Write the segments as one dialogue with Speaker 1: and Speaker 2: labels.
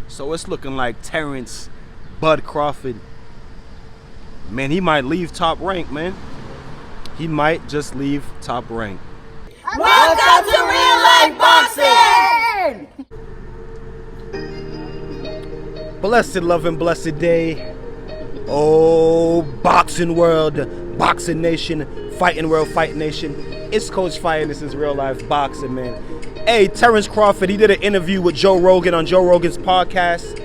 Speaker 1: So it's looking like Terence Bud Crawford, man, he might leave Top Rank, man. He might just leave Top Rank.
Speaker 2: Welcome to Real Life Boxing!
Speaker 1: Blessed love and blessed day. Oh, boxing world, boxing nation, fighting world, fight nation. It's Coach Fire and this is Real Life Boxing, man. Hey, Terence Crawford, he did an interview with Joe Rogan on Joe Rogan's podcast.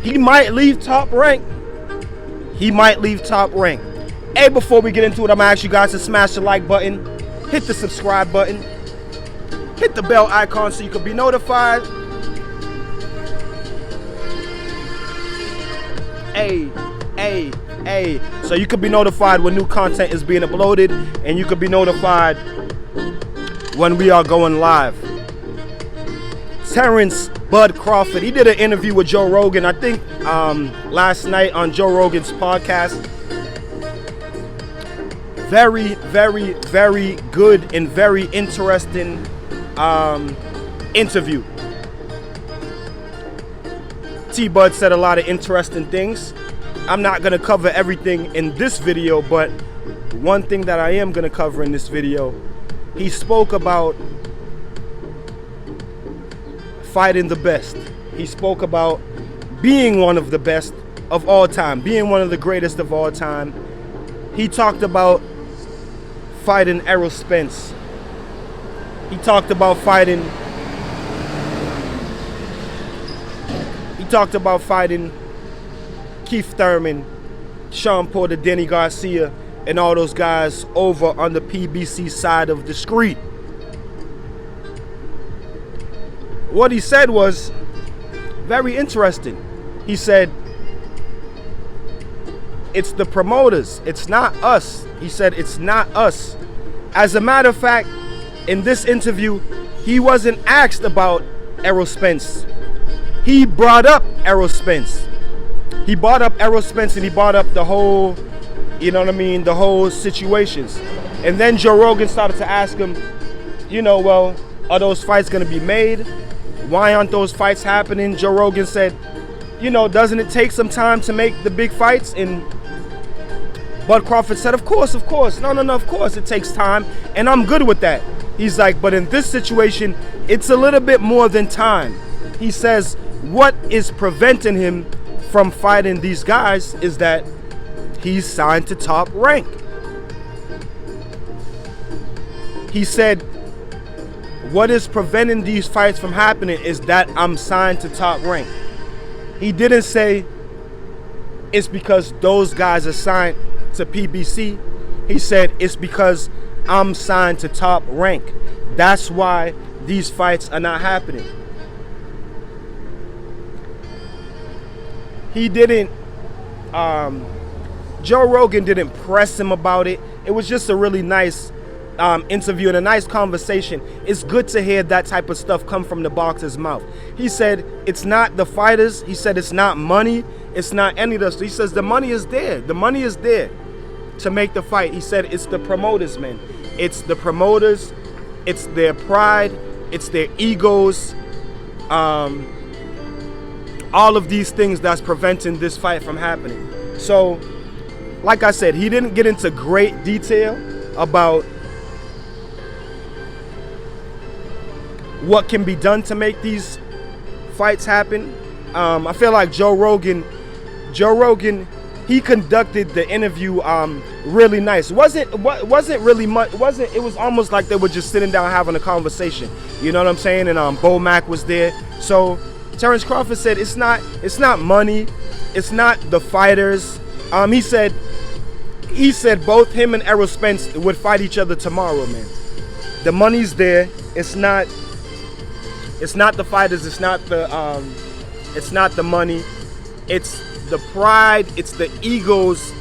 Speaker 1: He might leave Top Rank. He might leave Top Rank. Hey, before we get into it, I'm gonna ask you guys to smash the like button, hit the subscribe button, hit the bell icon so you can be notified. Hey, so you can be notified when new content is being uploaded, and you can be notified when we are going live. Terence Bud Crawford, he did an interview with Joe Rogan, I think last night on Joe Rogan's podcast. Very, very, very good and very interesting interview. T-Bud said a lot of interesting things. I'm not going to cover everything in this video, but one thing that I am going to cover in this video, he spoke about fighting the best. He spoke about being one of the best of all time, being one of the greatest of all time. He talked about fighting Errol Spence. He talked about fighting Keith Thurman, Sean Porter, Danny Garcia, and all those guys over on the PBC side of the street. What he said was very interesting. He said, it's the promoters, it's not us. He said, it's not us. As a matter of fact, in this interview, he wasn't asked about Errol Spence. He brought up Errol Spence. He brought up Errol Spence and he brought up the whole, you know what I mean, the whole situations. And then Joe Rogan started to ask him, you know, well, are those fights going to be made? Why aren't those fights happening? Joe Rogan said, you know, doesn't it take some time to make the big fights? And Bud Crawford said, of course. No, of course it takes time, and I'm good with that. He's like, but in this situation, it's a little bit more than time. He says, what is preventing him from fighting these guys is that he's signed to Top Rank. He said, what is preventing these fights from happening is that I'm signed to Top Rank. He didn't say it's because those guys are signed to PBC. He said it's because I'm signed to Top Rank. That's why these fights are not happening. He didn't, Joe Rogan didn't press him about it. It was just a really nice interview and a nice conversation. It's good to hear that type of stuff come from the boxer's mouth. He said it's not the fighters. He said it's not money. It's not any of this. He says the money is there. The money is there to make the fight. He said it's the promoters, man. It's the promoters. It's their pride. It's their egos. All of these things that's preventing this fight from happening. So, like I said, he didn't get into great detail about what can be done to make these fights happen. I feel like Joe Rogan, he conducted the interview really nice. Wasn't really much. It was almost like they were just sitting down having a conversation. You know what I'm saying? And Bo Mack was there. So Terence Crawford said it's not money, it's not the fighters. He said both him and Errol Spence would fight each other tomorrow, man. The money's there. It's not the fighters. It's not the money. It's the pride. It's the egos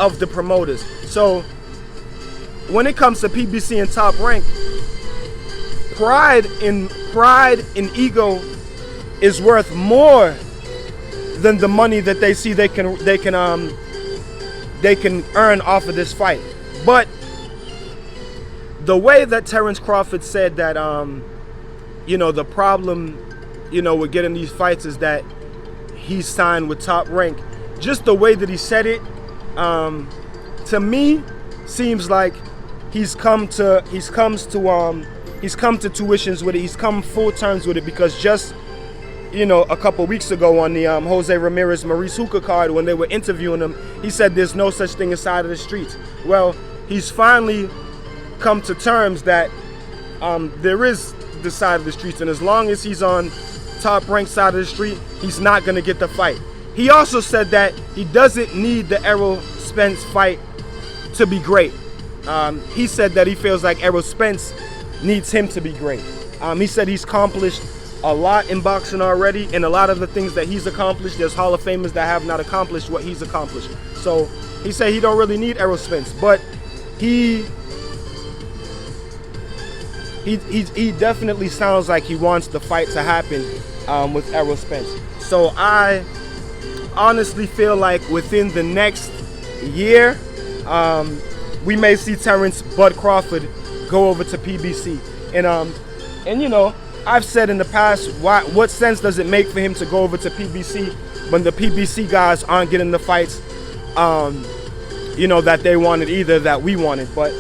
Speaker 1: of the promoters. So when it comes to PBC and Top Rank, pride and ego is worth more than the money that they see they can earn off of this fight. But the way that Terence Crawford said that you know, the problem with getting these fights is that he's signed with Top Rank. Just the way that he said it, to me, seems like he's come to tuitions with it. He's come full terms with it, because just a couple weeks ago on the Jose Ramirez Maurice Hooker card, when they were interviewing him, he said there's no such thing as side of the streets. Well, he's finally come to terms that there is the side of the streets, and as long as he's on Top Rank side of the street, he's not going to get the fight. He also said that he doesn't need the Errol Spence fight to be great. He said that he feels like Errol Spence needs him to be great. He said he's accomplished a lot in boxing already, and a lot of the things that he's accomplished, there's Hall of Famers that have not accomplished what he's accomplished. So he said he don't really need Errol Spence, but he definitely sounds like he wants the fight to happen with Errol Spence. So I honestly feel like within the next year, we may see Terence Bud Crawford go over to PBC. And I've said in the past, what sense does it make for him to go over to PBC when the PBC guys aren't getting the fights, that they wanted either, that we wanted? But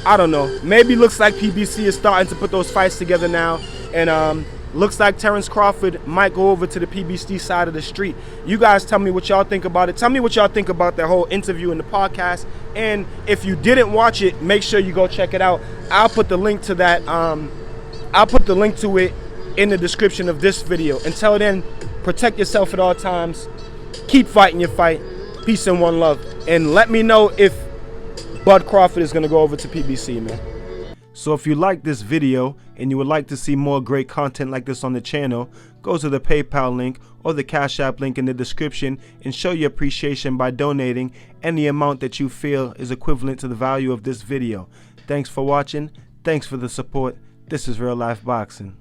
Speaker 1: I don't know. Maybe looks like PBC is starting to put those fights together now, and looks like Terence Crawford might go over to the PBC side of the street. You guys tell me what y'all think about it. Tell me what y'all think about that whole interview in the podcast. And if you didn't watch it, make sure you go check it out. I'll put the link to that. I'll put the link to it in the description of this video. Until then, protect yourself at all times. Keep fighting your fight. Peace and one love. And let me know if Bud Crawford is going to go over to PBC, man. So if you like this video and you would like to see more great content like this on the channel, go to the PayPal link or the Cash App link in the description and show your appreciation by donating any amount that you feel is equivalent to the value of this video. Thanks for watching. Thanks for the support. This is Real Life Boxing.